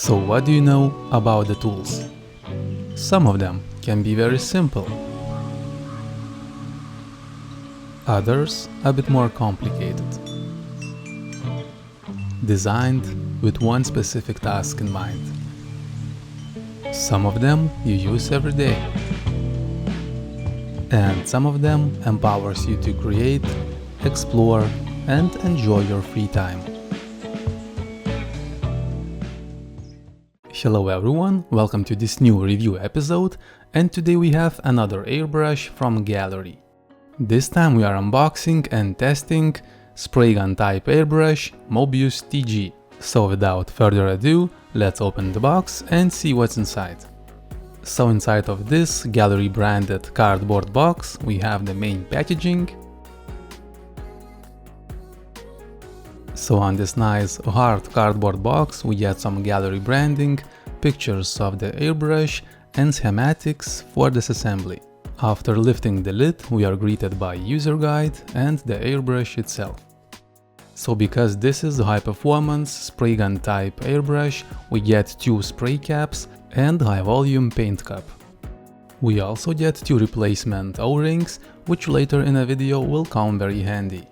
So what do you know about the tools? Some of them can be very simple. Others a bit more complicated. Designed with one specific task in mind. Some of them you use every day. And some of them empowers you to create, explore, and enjoy your free time. Hello everyone, welcome to this new review episode, and today we have another airbrush from Gaahleri. This time we are unboxing and testing spray gun type airbrush Mobius-TG. So without further ado, let's open the box and see what's inside. So inside of this Gaahleri branded cardboard box we have the main packaging. So on this nice hard cardboard box we get some Gaahleri branding, pictures of the airbrush and schematics for this assembly. After lifting the lid we are greeted by user guide and the airbrush itself. So because this is a high performance spray gun type airbrush, we get two spray caps and high volume paint cup. We also get two replacement O-rings, which later in a video will come very handy.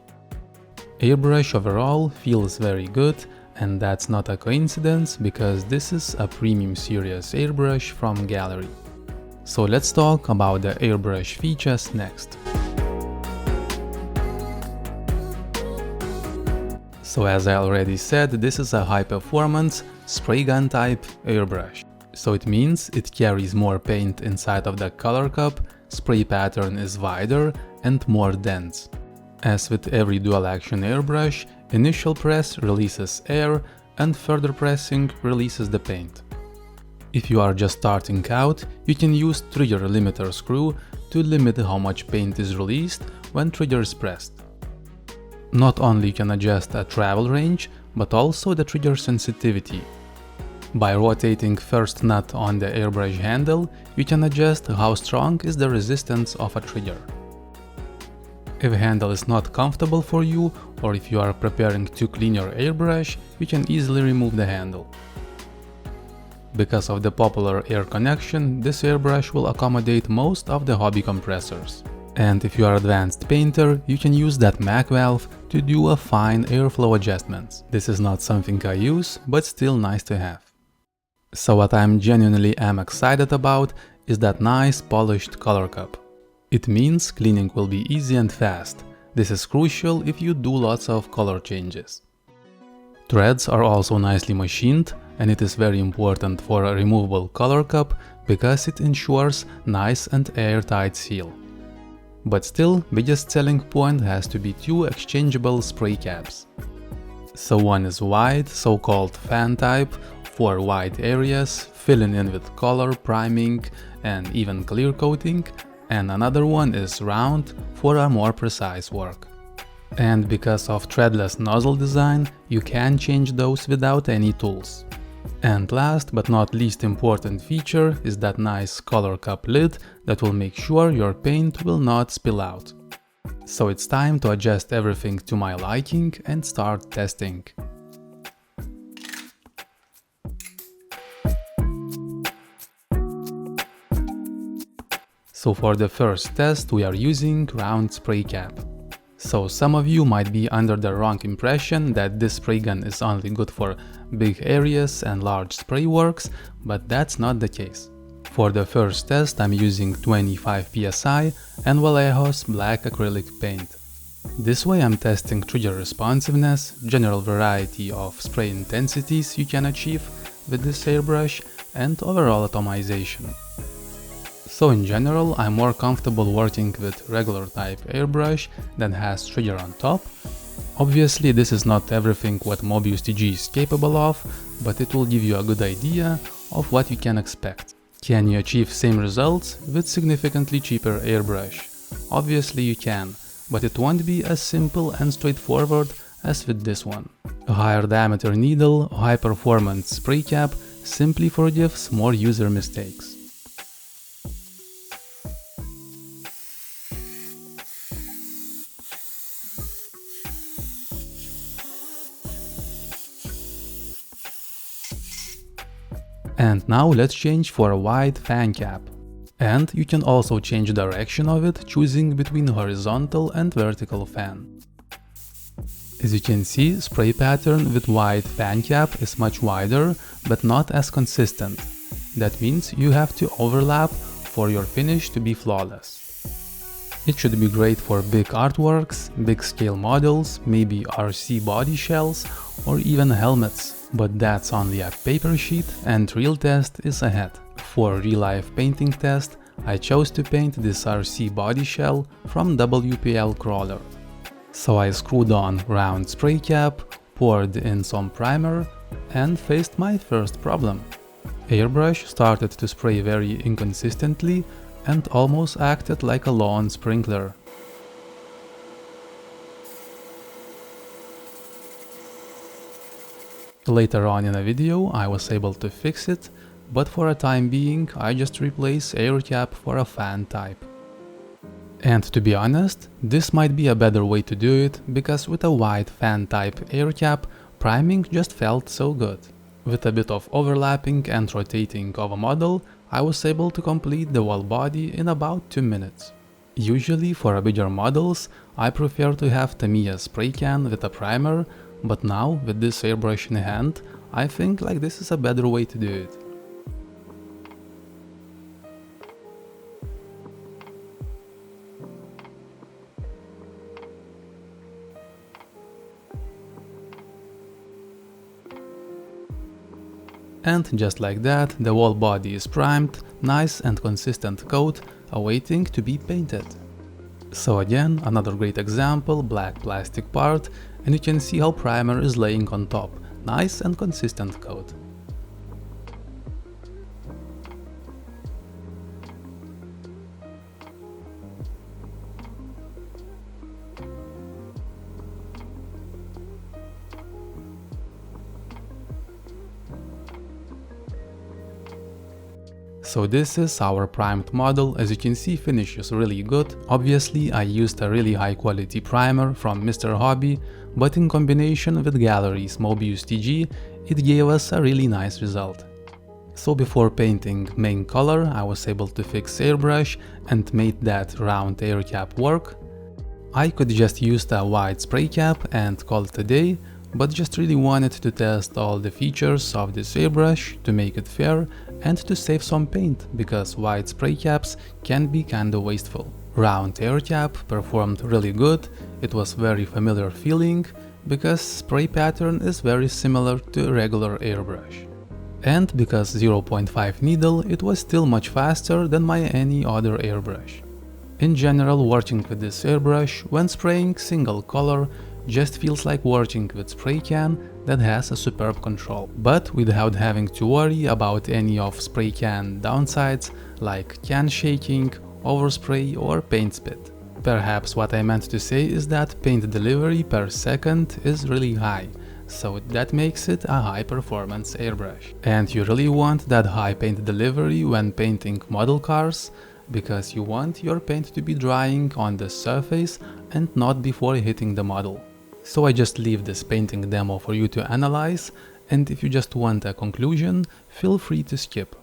Airbrush overall feels very good, and that's not a coincidence because this is a premium series airbrush from Gaahleri. So let's talk about the airbrush features next. So as I already said, this is a high performance spray gun type airbrush. So it means it carries more paint inside of the color cup, spray pattern is wider and more dense. As with every dual action airbrush, initial press releases air and further pressing releases the paint. If you are just starting out, you can use trigger limiter screw to limit how much paint is released when trigger is pressed. Not only can adjust a travel range, but also the trigger sensitivity. By rotating first nut on the airbrush handle, you can adjust how strong is the resistance of a trigger. If a handle is not comfortable for you, or if you are preparing to clean your airbrush, you can easily remove the handle. Because of the popular air connection, this airbrush will accommodate most of the hobby compressors. And if you are an advanced painter, you can use that mag valve to do a fine airflow adjustments. This is not something I use, but still nice to have. So what I'm genuinely excited about is that nice polished color cup. It means cleaning will be easy and fast. This is crucial if you do lots of color changes. Threads are also nicely machined, and it is very important for a removable color cup because it ensures nice and airtight seal. But still, biggest selling point has to be two exchangeable spray caps. So one is wide, so-called fan type, for wide areas, filling in with color, priming and even clear coating, and another one is round for a more precise work. And because of threadless nozzle design, you can change those without any tools. And last but not least important feature is that nice color cup lid that will make sure your paint will not spill out. So it's time to adjust everything to my liking and start testing. So for the first test we are using round spray cap. So some of you might be under the wrong impression that this spray gun is only good for big areas and large spray works, but that's not the case. For the first test I'm using 25 psi and Vallejos black acrylic paint. This way I'm testing trigger responsiveness, general variety of spray intensities you can achieve with this airbrush, and overall atomization. So in general, I'm more comfortable working with regular type airbrush that has trigger on top. Obviously this is not everything what Mobius-TG is capable of, but it will give you a good idea of what you can expect. Can you achieve same results with significantly cheaper airbrush? Obviously you can, but it won't be as simple and straightforward as with this one. A higher diameter needle, high performance spray cap simply forgives more user mistakes. And now let's change for a white fan cap. And you can also change direction of it, choosing between horizontal and vertical fan. As you can see, spray pattern with white fan cap is much wider, but not as consistent. That means you have to overlap for your finish to be flawless. It should be great for big artworks, big scale models, maybe RC body shells, or even helmets. But that's only a paper sheet and real test is ahead. For real-life painting test, I chose to paint this RC body shell from WPL Crawler. So I screwed on round spray cap, poured in some primer, and faced my first problem. Airbrush started to spray very inconsistently and almost acted like a lawn sprinkler. Later on in a video I was able to fix it, but for a time being I just replace air cap for a fan type. And to be honest, this might be a better way to do it, because with a white fan type air cap, priming just felt so good. With a bit of overlapping and rotating of a model, I was able to complete the whole body in about 2 minutes. Usually for bigger models, I prefer to have Tamiya spray can with a primer, but now with this airbrush in hand, I think like this is a better way to do it. And just like that, the whole body is primed, nice and consistent coat, awaiting to be painted. So again, another great example, black plastic part, and you can see how primer is laying on top, nice and consistent coat. So this is our primed model. As you can see, finish is really good. Obviously I used a really high quality primer from Mr. Hobby, but in combination with Gaahler's Mobius-TG, it gave us a really nice result. So before painting main color, I was able to fix airbrush and made that round air cap work. I could just use a white spray cap and call it a day, but just really wanted to test all the features of this airbrush to make it fair and to save some paint, because white spray caps can be kinda wasteful. Round air cap performed really good, it was very familiar feeling, because spray pattern is very similar to regular airbrush. And because 0.5 needle, it was still much faster than my any other airbrush. In general, working with this airbrush when spraying single color just feels like working with spray can that has a superb control, but without having to worry about any of spray can downsides like can shaking, overspray or paint spit. Perhaps what I meant to say is that paint delivery per second is really high, so that makes it a high performance airbrush. And you really want that high paint delivery when painting model cars, because you want your paint to be drying on the surface and not before hitting the model. So I just leave this painting demo for you to analyze, and if you just want a conclusion, feel free to skip.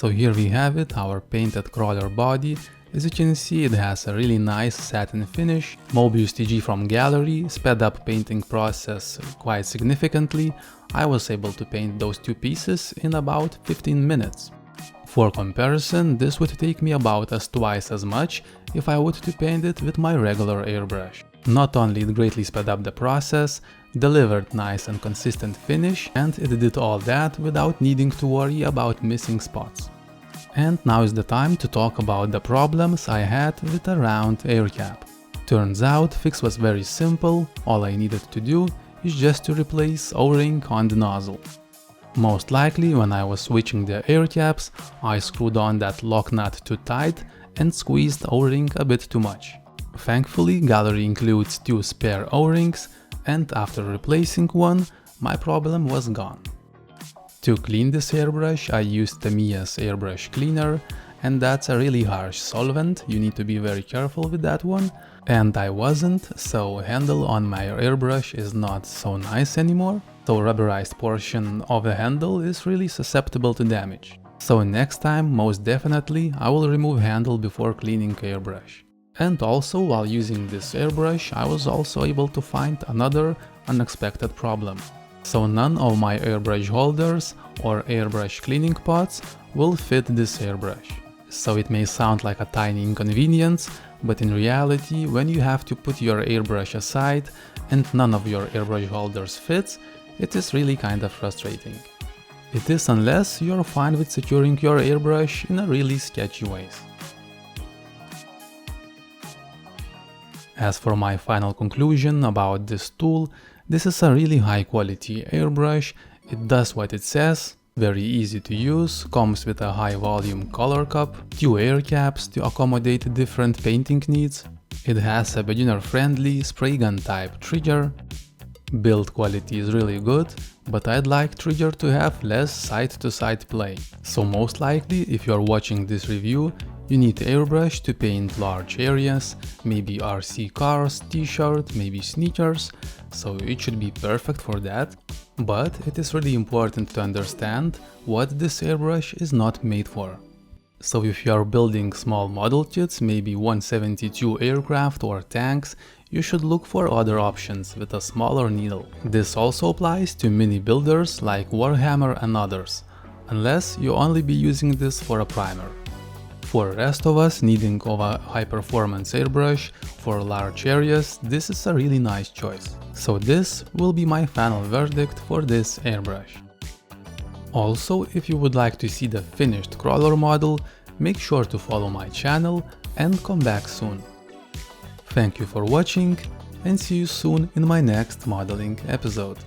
So here we have it, our painted crawler body. As you can see, it has a really nice satin finish. Mobius-TG from Gaahleri sped up painting process quite significantly. I was able to paint those two pieces in about 15 minutes. For comparison, this would take me about twice as much if I would to paint it with my regular airbrush. Not only it greatly sped up the process, delivered nice and consistent finish, and it did all that without needing to worry about missing spots. And now is the time to talk about the problems I had with a round air cap. Turns out, fix was very simple. All I needed to do is just to replace O-ring on the nozzle. Most likely, when I was switching the air caps, I screwed on that lock nut too tight and squeezed O-ring a bit too much. Thankfully, Gaahleri includes 2 spare O-rings, and after replacing one, my problem was gone. To clean this airbrush, I used Tamiya's airbrush cleaner, and that's a really harsh solvent. You need to be very careful with that one. And I wasn't, so handle on my airbrush is not so nice anymore. So rubberized portion of the handle is really susceptible to damage. So next time, most definitely, I will remove handle before cleaning airbrush. And also, while using this airbrush, I was also able to find another unexpected problem. So none of my airbrush holders or airbrush cleaning pots will fit this airbrush. So it may sound like a tiny inconvenience, but in reality, when you have to put your airbrush aside and none of your airbrush holders fits, it is really kind of frustrating. It is unless you're fine with securing your airbrush in a really sketchy ways. As for my final conclusion about this tool, this is a really high quality airbrush. It does what it says, very easy to use, comes with a high volume color cup, 2 air caps to accommodate different painting needs. It has a beginner friendly spray gun type trigger. Build quality is really good, but I'd like trigger to have less side-to-side play. So most likely, if you're watching this review, you need airbrush to paint large areas, maybe RC cars, t-shirt, maybe sneakers, so it should be perfect for that. But it is really important to understand what this airbrush is not made for. So if you are building small model kits, maybe 172 aircraft or tanks, you should look for other options with a smaller needle. This also applies to mini builders like Warhammer and others, unless you only be using this for a primer. For the rest of us needing of a high-performance airbrush for large areas, this is a really nice choice. So this will be my final verdict for this airbrush. Also, if you would like to see the finished crawler model, make sure to follow my channel and come back soon. Thank you for watching and see you soon in my next modeling episode.